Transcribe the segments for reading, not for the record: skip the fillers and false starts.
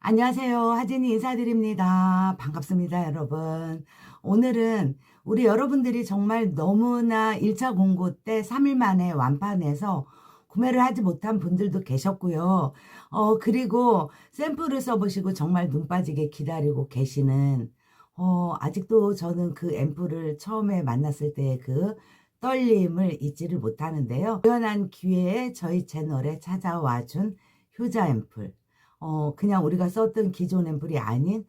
안녕하세요. 하진이 인사드립니다. 반갑습니다, 여러분. 오늘은 우리 여러분들이 정말 너무나 1차 공고 때 3일 만에 완판해서 구매를 하지 못한 분들도 계셨고요. 그리고 샘플을 써보시고 정말 눈 빠지게 기다리고 계시는, 아직도 저는 그 앰플을 처음에 만났을 때의 그 떨림을 잊지를 못하는데요. 우연한 기회에 저희 채널에 찾아와 준 효자 앰플. 그냥 우리가 썼던 기존 앰플이 아닌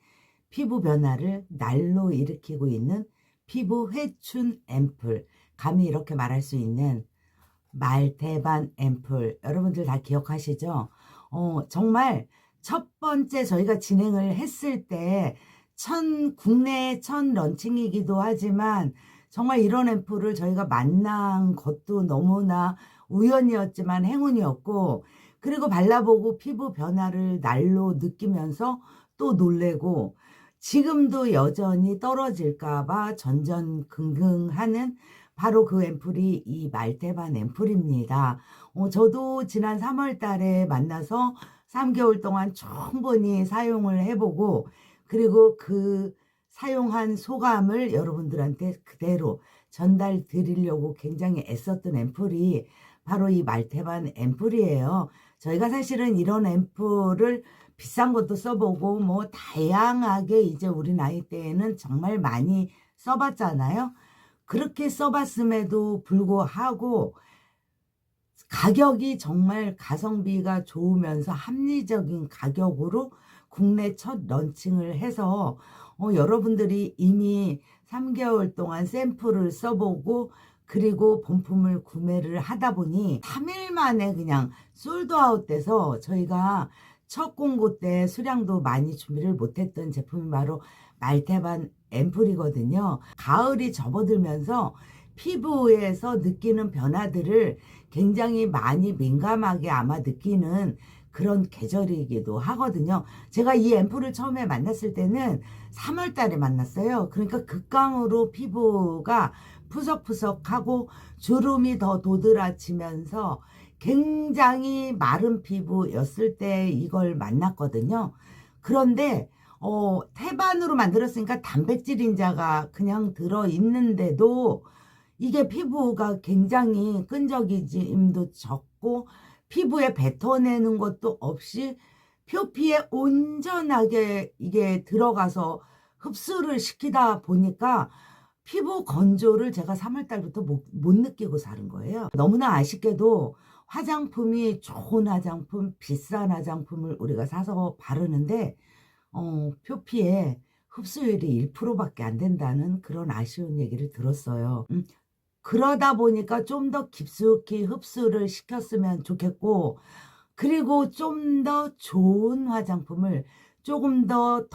피부 변화를 날로 일으키고 있는 피부 회춘 앰플. 감히 이렇게 말할 수 있는 말대반 앰플. 여러분들 다 기억하시죠? 정말 첫 번째 저희가 진행을 했을 때 국내 첫 런칭이기도 하지만 정말 이런 앰플을 저희가 만난 것도 너무나 우연이었지만 행운이었고, 그리고 발라보고 피부 변화를 날로 느끼면서 또 놀래고, 지금도 여전히 떨어질까봐 전전긍긍하는 바로 그 앰플이 이 말테반 앰플입니다. 저도 지난 3월 달에 만나서 3개월 동안 충분히 사용을 해보고, 그리고 그 사용한 소감을 여러분들한테 그대로 전달 드리려고 굉장히 애썼던 앰플이 바로 이 말테반 앰플이에요. 저희가 사실은 이런 앰플을 비싼 것도 써보고 뭐 다양하게 이제 우리 나이 때에는 정말 많이 써봤잖아요. 그렇게 써봤음에도 불구하고 가격이 정말 가성비가 좋으면서 합리적인 가격으로 국내 첫 런칭을 해서 여러분들이 이미 3개월 동안 샘플을 써보고 그리고 본품을 구매를 하다 보니 3일 만에 그냥 솔드아웃 돼서 저희가 첫 공고 때 수량도 많이 준비를 못했던 제품이 바로 말테반 앰플이거든요. 가을이 접어들면서 피부에서 느끼는 변화들을 굉장히 많이 민감하게 아마 느끼는 그런 계절이기도 하거든요. 제가 이 앰플을 처음에 만났을 때는 3월 달에 만났어요. 그러니까 극강으로 피부가 푸석푸석하고 주름이 더 도드라지면서 굉장히 마른 피부였을 때 이걸 만났거든요. 그런데 태반으로 만들었으니까 단백질 인자가 그냥 들어있는데도 이게 피부가 굉장히 끈적임도 적고 피부에 뱉어내는 것도 없이 표피에 온전하게 이게 들어가서 흡수를 시키다 보니까 피부 건조를 제가 3월 달부터 못 느끼고 사는 거예요. 너무나 아쉽게도 화장품이 좋은 화장품, 비싼 화장품을 우리가 사서 바르는데 표피에 흡수율이 1%밖에 안 된다는 그런 아쉬운 얘기를 들었어요. 그러다 보니까 좀 더 깊숙이 흡수를 시켰으면 좋겠고, 그리고 좀 더 좋은 화장품을 조금 더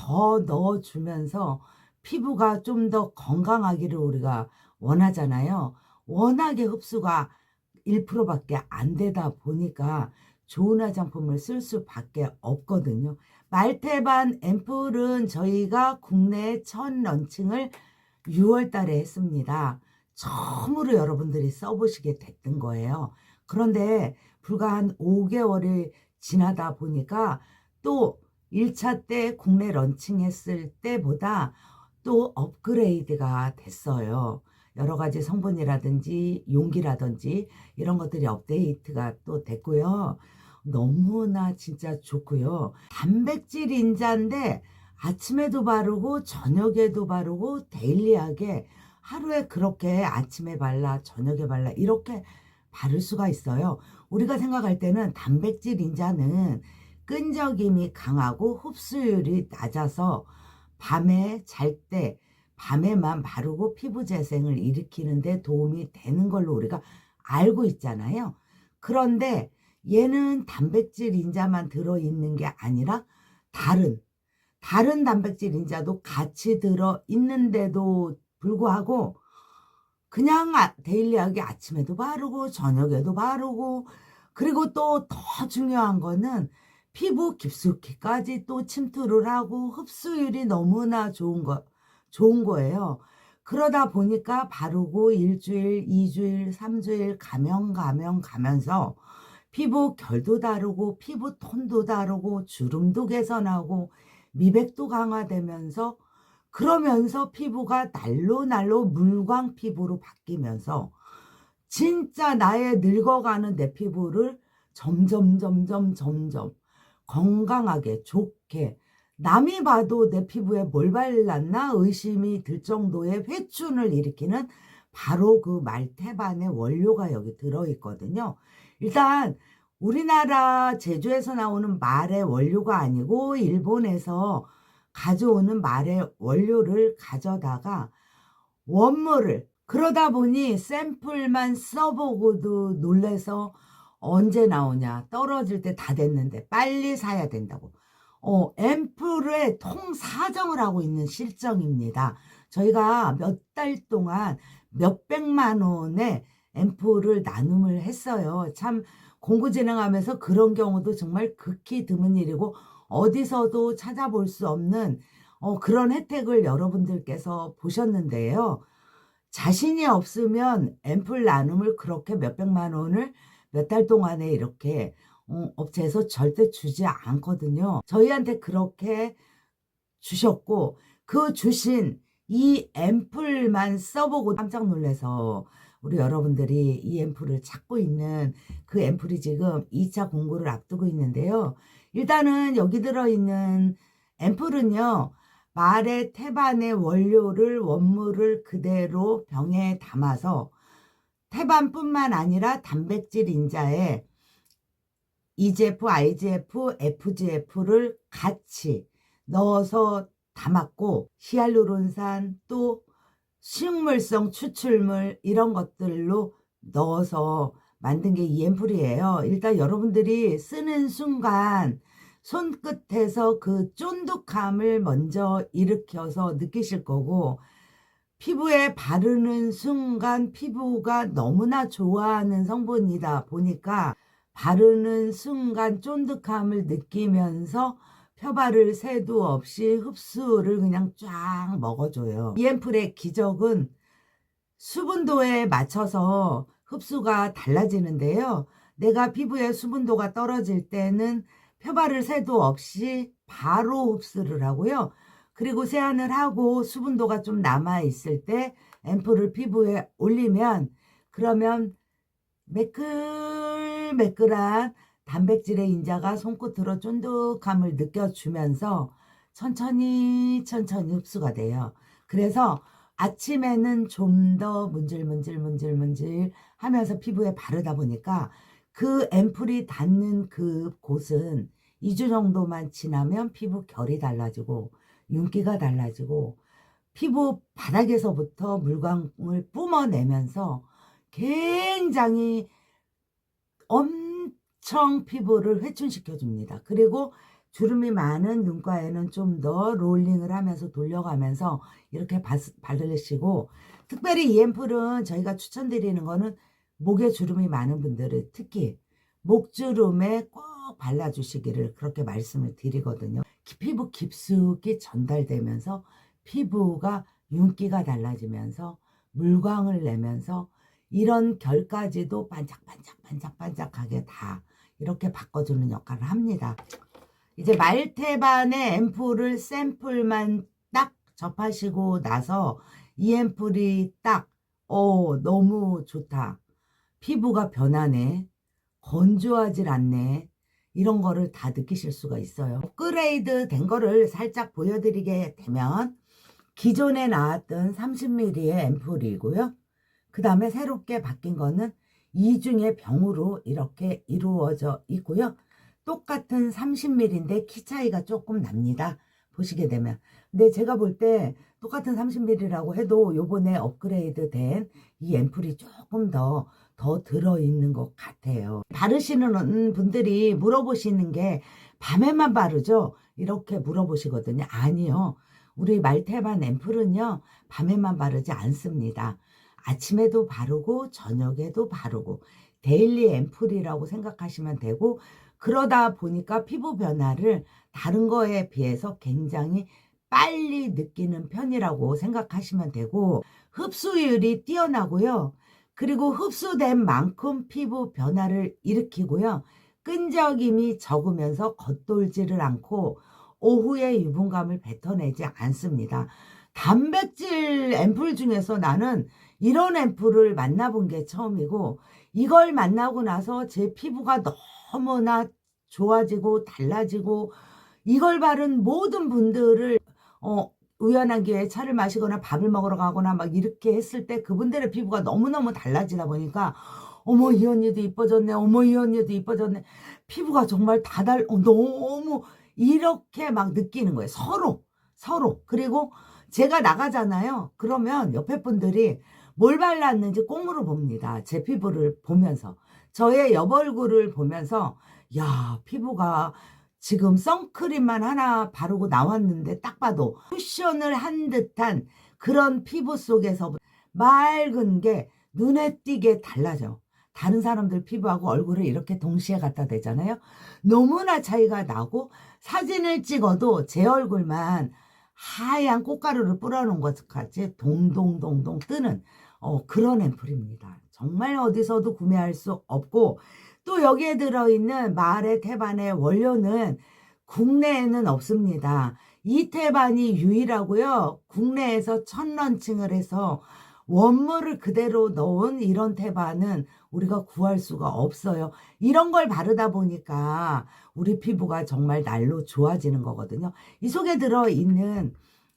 넣어주면서 피부가 좀 더 건강하기를 우리가 원하잖아요. 워낙에 흡수가 1%밖에 안 되다 보니까 좋은 화장품을 쓸 수밖에 없거든요. 말테반 앰플은 저희가 국내 첫 런칭을 6월 달에 했습니다. 처음으로 여러분들이 써보시게 됐던 거예요. 그런데 불과 한 5개월이 지나다 보니까 또 1차 때 국내 런칭했을 때보다 또 업그레이드가 됐어요. 여러 가지 성분이라든지 용기라든지 이런 것들이 업데이트가 또 됐고요. 너무나 진짜 좋고요. 단백질 인자인데 아침에도 바르고 저녁에도 바르고 데일리하게 하루에 그렇게 아침에 발라 저녁에 발라 이렇게 바를 수가 있어요. 우리가 생각할 때는 단백질 인자는 끈적임이 강하고 흡수율이 낮아서 밤에 잘 때 밤에만 바르고 피부 재생을 일으키는 데 도움이 되는 걸로 우리가 알고 있잖아요. 그런데 얘는 단백질 인자만 들어있는 게 아니라 다른 단백질 인자도 같이 들어있는데도 불구하고 그냥 데일리하게 아침에도 바르고 저녁에도 바르고, 그리고 또 더 중요한 거는 피부 깊숙이까지 또 침투를 하고 흡수율이 너무나 좋은 거예요. 그러다 보니까 바르고 일주일, 2주일, 3주일 가면서 피부 결도 다르고 피부 톤도 다르고 주름도 개선하고 미백도 강화되면서, 그러면서 피부가 날로 물광 피부로 바뀌면서 진짜 나의 늙어가는 내 피부를 점점 건강하게 좋게, 남이 봐도 내 피부에 뭘 발랐나 의심이 들 정도의 회춘을 일으키는 바로 그 말테반의 원료가 여기 들어있거든요. 일단 우리나라 제주에서 나오는 말의 원료가 아니고 일본에서 가져오는 말의 원료를 가져다가 원물을, 그러다 보니 샘플만 써보고도 놀래서 언제 나오냐, 떨어질 때 다 됐는데 빨리 사야 된다고. 앰플에 통사정을 하고 있는 실정입니다. 저희가 몇 달 동안 몇백만 원의 앰플을 나눔을 했어요. 참 공부 진행하면서 그런 경우도 정말 극히 드문 일이고 어디서도 찾아볼 수 없는 그런 혜택을 여러분들께서 보셨는데요. 자신이 없으면 앰플 나눔을 그렇게 몇백만 원을 몇 달 동안에 이렇게 업체에서 절대 주지 않거든요. 저희한테 그렇게 주셨고, 그 주신 이 앰플만 써보고 깜짝 놀라서 우리 여러분들이 이 앰플을 찾고 있는, 그 앰플이 지금 2차 공고를 앞두고 있는데요. 일단은 여기 들어있는 앰플은요, 말의 태반의 원료를, 원물을 그대로 병에 담아서 태반뿐만 아니라 단백질 인자에 EGF, IGF, FGF를 같이 넣어서 담았고, 히알루론산 또 식물성 추출물 이런 것들로 넣어서 만든 게 이 앰플이에요. 일단 여러분들이 쓰는 순간 손끝에서 그 쫀득함을 먼저 일으켜서 느끼실 거고, 피부에 바르는 순간 피부가 너무나 좋아하는 성분이다 보니까 바르는 순간 쫀득함을 느끼면서 펴바를 새도 없이 흡수를 그냥 쫙 먹어줘요. 이 앰플의 기적은 수분도에 맞춰서 흡수가 달라지는데요. 내가 피부에 수분도가 떨어질 때는 펴바를 새도 없이 바로 흡수를 하고요. 그리고 세안을 하고 수분도가 좀 남아있을 때 앰플을 피부에 올리면, 그러면 매끌매끌한 단백질의 인자가 손끝으로 쫀득함을 느껴주면서 천천히 흡수가 돼요. 그래서 아침에는 좀 더 문질문질 하면서 피부에 바르다 보니까 그 앰플이 닿는 그 곳은 2주 정도만 지나면 피부 결이 달라지고 윤기가 달라지고 피부 바닥에서부터 물광을 뿜어내면서 굉장히 엄청 피부를 회춘시켜 줍니다. 그리고 주름이 많은 눈가에는 좀 더 롤링을 하면서 돌려가면서 이렇게 바르시고, 특별히 이 앰플은 저희가 추천드리는 거는 목에 주름이 많은 분들은 특히 목주름에 꼭 발라주시기를 그렇게 말씀을 드리거든요. 피부 깊숙이 전달되면서 피부가 윤기가 달라지면서 물광을 내면서 이런 결까지도 반짝반짝하게 다 이렇게 바꿔주는 역할을 합니다. 이제 말테반의 앰플을 샘플만 딱 접하시고 나서 이 앰플이 딱 너무 좋다, 피부가 변하네, 건조하질 않네, 이런 거를 다 느끼실 수가 있어요. 업그레이드 된 거를 살짝 보여드리게 되면, 기존에 나왔던 30ml의 앰플이고요. 그 다음에 새롭게 바뀐 거는 이중의 병으로 이렇게 이루어져 있고요. 똑같은 30ml인데 키 차이가 조금 납니다. 보시게 되면. 근데 제가 볼 때 똑같은 30ml라고 해도 요번에 업그레이드 된 이 앰플이 조금 더 들어있는 것 같아요. 바르시는 분들이 물어보시는 게 밤에만 바르죠? 이렇게 물어보시거든요. 아니요. 우리 말테반 앰플은요, 밤에만 바르지 않습니다. 아침에도 바르고 저녁에도 바르고 데일리 앰플이라고 생각하시면 되고, 그러다 보니까 피부 변화를 다른 거에 비해서 굉장히 빨리 느끼는 편이라고 생각하시면 되고, 흡수율이 뛰어나고요. 그리고 흡수된 만큼 피부 변화를 일으키고요. 끈적임이 적으면서 겉돌지를 않고 오후에 유분감을 뱉어내지 않습니다. 단백질 앰플 중에서 나는 이런 앰플을 만나본 게 처음이고, 이걸 만나고 나서 제 피부가 너무나 좋아지고 달라지고, 이걸 바른 모든 분들을 우연한 기회에 차를 마시거나 밥을 먹으러 가거나 막 이렇게 했을 때 그분들의 피부가 너무너무 달라지다 보니까, 어머 이 언니도 이뻐졌네, 어머 이 언니도 이뻐졌네, 피부가 정말 너무 이렇게 막 느끼는 거예요. 서로. 그리고 제가 나가잖아요. 그러면 옆에 분들이 뭘 발랐는지 꼭 물어봅니다. 제 피부를 보면서. 저의 옆얼굴을 보면서, 야, 피부가 지금 선크림만 하나 바르고 나왔는데 딱 봐도 쿠션을 한 듯한 그런 피부 속에서 맑은 게 눈에 띄게 달라져. 다른 사람들 피부하고 얼굴을 이렇게 동시에 갖다 대잖아요. 너무나 차이가 나고, 사진을 찍어도 제 얼굴만 하얀 꽃가루를 뿌려놓은 것 같이 동동동동 뜨는 그런 앰플입니다. 정말 어디서도 구매할 수 없고, 또 여기에 들어있는 마레 테반의 원료는 국내에는 없습니다. 이 테반이 유일하고요. 국내에서 첫 런칭을 해서 원물을 그대로 넣은 이런 테반은 우리가 구할 수가 없어요. 이런 걸 바르다 보니까 우리 피부가 정말 날로 좋아지는 거거든요. 이 속에 들어있는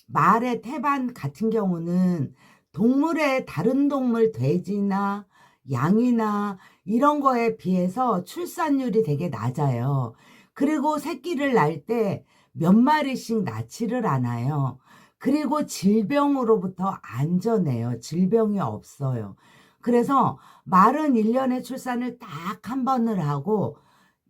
말의 태반 같은 경우는 동물의 다른 동물 돼지나 양이나 이런 거에 비해서 출산율이 되게 낮아요. 그리고 새끼를 낳을 때 몇 마리씩 낳지를 않아요. 그리고 질병으로부터 안전해요. 질병이 없어요. 그래서 말은 1년에 출산을 딱 한 번을 하고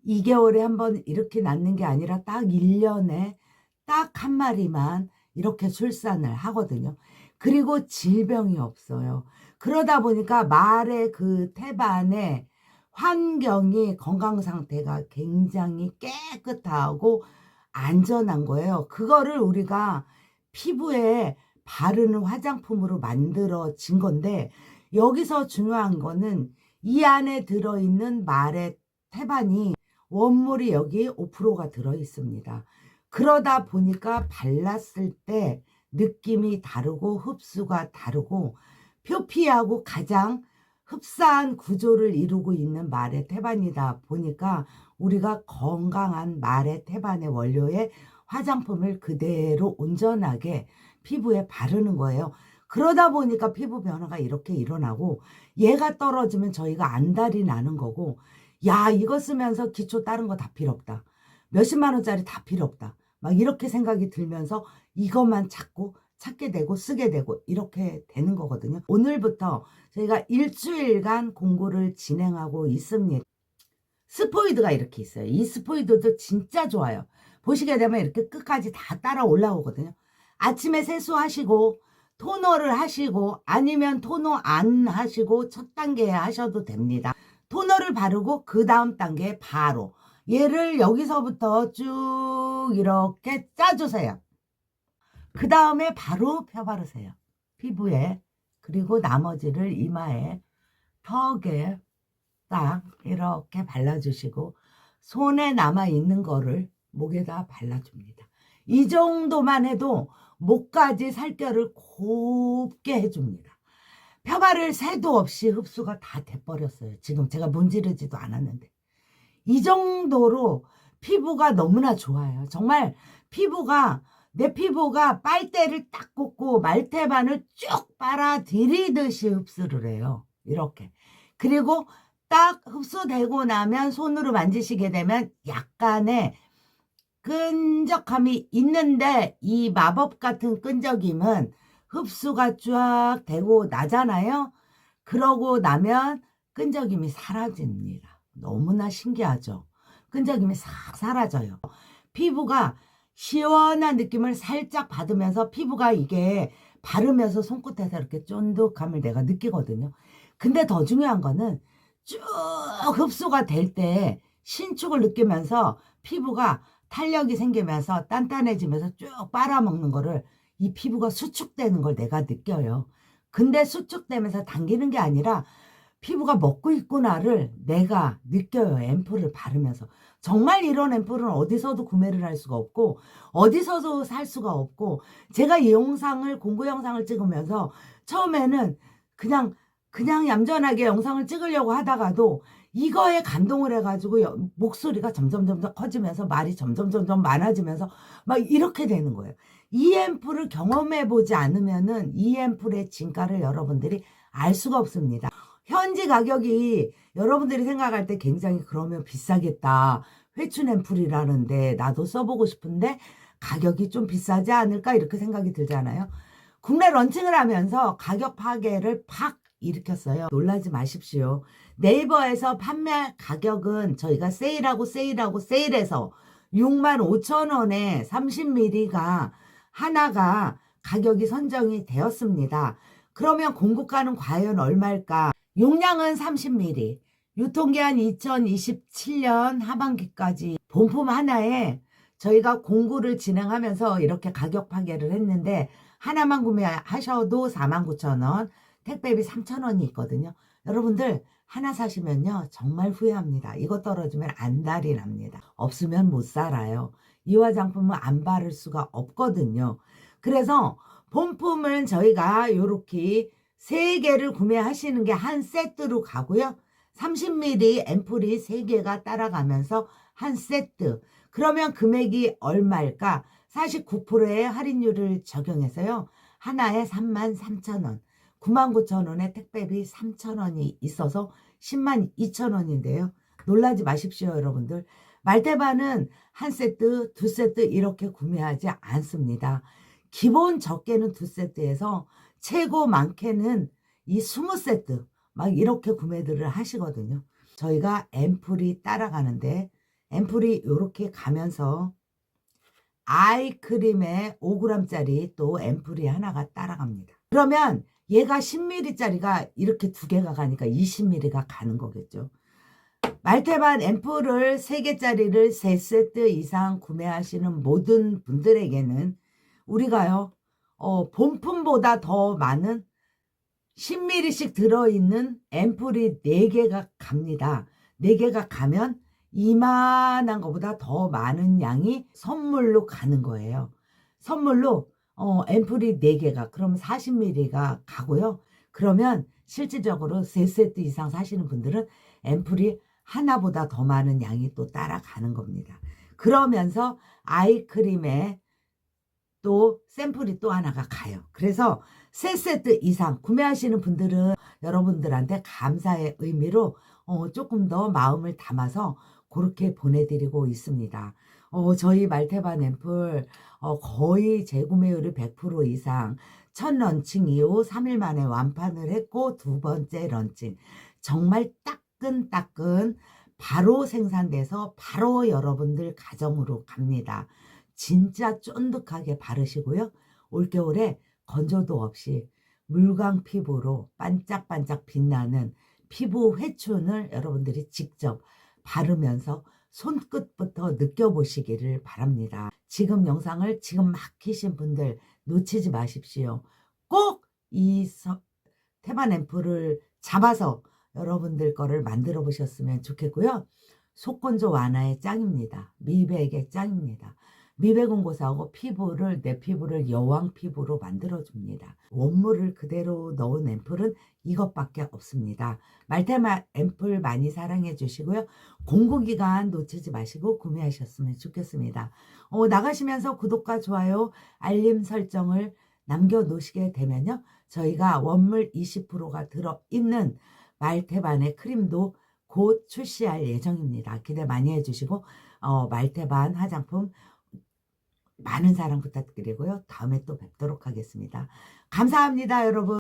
2개월에 한 번 이렇게 낳는 게 아니라 딱 1년에 딱 한 마리만 이렇게 출산을 하거든요. 그리고 질병이 없어요. 그러다 보니까 말의 그 태반의 환경이, 건강 상태가 굉장히 깨끗하고 안전한 거예요. 그거를 우리가 피부에 바르는 화장품으로 만들어진 건데, 여기서 중요한 거는 이 안에 들어있는 말의 태반이 원물이 여기 5%가 들어있습니다. 그러다 보니까 발랐을 때 느낌이 다르고 흡수가 다르고, 표피하고 가장 흡사한 구조를 이루고 있는 말의 태반이다 보니까 우리가 건강한 말의 태반의 원료의 화장품을 그대로 온전하게 피부에 바르는 거예요. 그러다 보니까 피부 변화가 이렇게 일어나고, 얘가 떨어지면 저희가 안달이 나는 거고, 야, 이거 쓰면서 기초 다른 거 다 필요 없다, 몇십만 원짜리 다 필요 없다, 막 이렇게 생각이 들면서 이것만 찾게 되고 쓰게 되고 이렇게 되는 거거든요. 오늘부터 저희가 일주일간 공고를 진행하고 있습니다. 스포이드가 이렇게 있어요. 이 스포이드도 진짜 좋아요. 보시게 되면 이렇게 끝까지 다 따라 올라오거든요. 아침에 세수하시고 토너를 하시고, 아니면 토너 안 하시고 첫 단계에 하셔도 됩니다. 토너를 바르고 그 다음 단계에 바로 얘를 여기서부터 쭉 이렇게 짜주세요. 그 다음에 바로 펴 바르세요. 피부에. 그리고 나머지를 이마에, 턱에 딱 이렇게 발라주시고, 손에 남아있는 거를 목에다 발라줍니다. 이 정도만 해도 목까지 살결을 곱게 해줍니다. 펴바를 새도 없이 흡수가 다 돼버렸어요. 지금 제가 문지르지도 않았는데. 이 정도로 피부가 너무나 좋아요. 정말 내 피부가 빨대를 딱 꽂고 말테반을 쭉 빨아 들이듯이 흡수를 해요. 이렇게. 그리고 딱 흡수되고 나면 손으로 만지시게 되면 약간의 끈적함이 있는데, 이 마법 같은 끈적임은 흡수가 쫙 되고 나잖아요. 그러고 나면 끈적임이 사라집니다. 너무나 신기하죠. 끈적임이 싹 사라져요. 피부가 시원한 느낌을 살짝 받으면서, 피부가 이게 바르면서 손끝에서 이렇게 쫀득함을 내가 느끼거든요. 근데 더 중요한 거는 쭉 흡수가 될 때 신축을 느끼면서 피부가 탄력이 생기면서 단단해지면서 쭉 빨아먹는 거를, 이 피부가 수축되는 걸 내가 느껴요. 근데 수축되면서 당기는 게 아니라 피부가 먹고 있구나를 내가 느껴요. 앰플을 바르면서. 정말 이런 앰플은 어디서도 구매를 할 수가 없고 어디서도 살 수가 없고, 제가 이 영상을 공구 영상을 찍으면서 처음에는 그냥 얌전하게 영상을 찍으려고 하다가도 이거에 감동을 해가지고 목소리가 점점 커지면서 말이 점점 많아지면서 막 이렇게 되는 거예요. 이 앰플을 경험해 보지 않으면은 이 앰플의 진가를 여러분들이 알 수가 없습니다. 현지 가격이 여러분들이 생각할 때 굉장히 그러면 비싸겠다. 회춘 앰플이라는데 나도 써보고 싶은데 가격이 좀 비싸지 않을까 이렇게 생각이 들잖아요. 국내 런칭을 하면서 가격 파괴를 팍 일으켰어요. 놀라지 마십시오. 네이버에서 판매 가격은 저희가 세일해서 65,000원에 30ml가 하나가 가격이 선정이 되었습니다. 그러면 공급가는 과연 얼마일까? 용량은 30ml, 유통기한 2027년 하반기까지. 본품 하나에 저희가 공구를 진행하면서 이렇게 가격 파괴를 했는데 하나만 구매하셔도 49,000원, 택배비 3,000원이 있거든요. 여러분들 하나 사시면요 정말 후회합니다. 이거 떨어지면 안달이 납니다. 없으면 못 살아요. 이 화장품은 안 바를 수가 없거든요. 그래서 본품은 저희가 이렇게 3개를 구매하시는 게 한 세트로 가고요. 30ml 앰플이 3개가 따라가면서 한 세트. 그러면 금액이 얼마일까? 49%의 할인율을 적용해서요. 하나에 33,000원, 99,000원에 택배비 3,000원이 있어서 102,000원인데요. 놀라지 마십시오, 여러분들. 말테바는 한 세트, 2세트 이렇게 구매하지 않습니다. 기본 적게는 2세트에서 최고 많게는 이 20세트 막 이렇게 구매들을 하시거든요. 저희가 앰플이 따라가는데 앰플이 이렇게 가면서 아이크림에 5g짜리 또 앰플이 하나가 따라갑니다. 그러면 얘가 10ml짜리가 이렇게 2개가 가니까 20ml가 가는 거겠죠. 말테반 앰플을 3개짜리를 3세트 이상 구매하시는 모든 분들에게는 우리가요 본품보다 더 많은 10ml씩 들어있는 앰플이 4개가 갑니다. 4개가 가면 이만한 것보다 더 많은 양이 선물로 가는 거예요. 선물로 앰플이 4개가 그럼 40ml가 가고요. 그러면 실질적으로 3세트 이상 사시는 분들은 앰플이 하나보다 더 많은 양이 또 따라가는 겁니다. 그러면서 아이크림에 또 샘플이 또 하나가 가요. 그래서 3세트 이상 구매하시는 분들은 여러분들한테 감사의 의미로 조금 더 마음을 담아서 그렇게 보내드리고 있습니다. 저희 말테반 앰플 거의 재구매율이 100% 이상, 첫 런칭 이후 3일 만에 완판을 했고 2번째 런칭 정말 따끈따끈 바로 생산돼서 바로 여러분들 가정으로 갑니다. 진짜 쫀득하게 바르시고요. 올겨울에 건조도 없이 물광 피부로 반짝반짝 빛나는 피부 회춘을 여러분들이 직접 바르면서 손끝부터 느껴보시기를 바랍니다. 지금 영상을 지금 막 키신 분들 놓치지 마십시오. 꼭 이 테반 앰플을 잡아서 여러분들 거를 만들어 보셨으면 좋겠고요. 속건조 완화에 짱입니다. 미백에 짱입니다. 미백온고사하고 내 피부를 여왕 피부로 만들어줍니다. 원물을 그대로 넣은 앰플은 이것밖에 없습니다. 말테마 앰플 많이 사랑해 주시고요. 공구기간 놓치지 마시고 구매하셨으면 좋겠습니다. 나가시면서 구독과 좋아요, 알림 설정을 남겨놓으시게 되면요. 저희가 원물 20%가 들어있는 말테반의 크림도 곧 출시할 예정입니다. 기대 많이 해주시고 말테반 화장품 많은 사랑 부탁드리고요. 다음에 또 뵙도록 하겠습니다. 감사합니다, 여러분.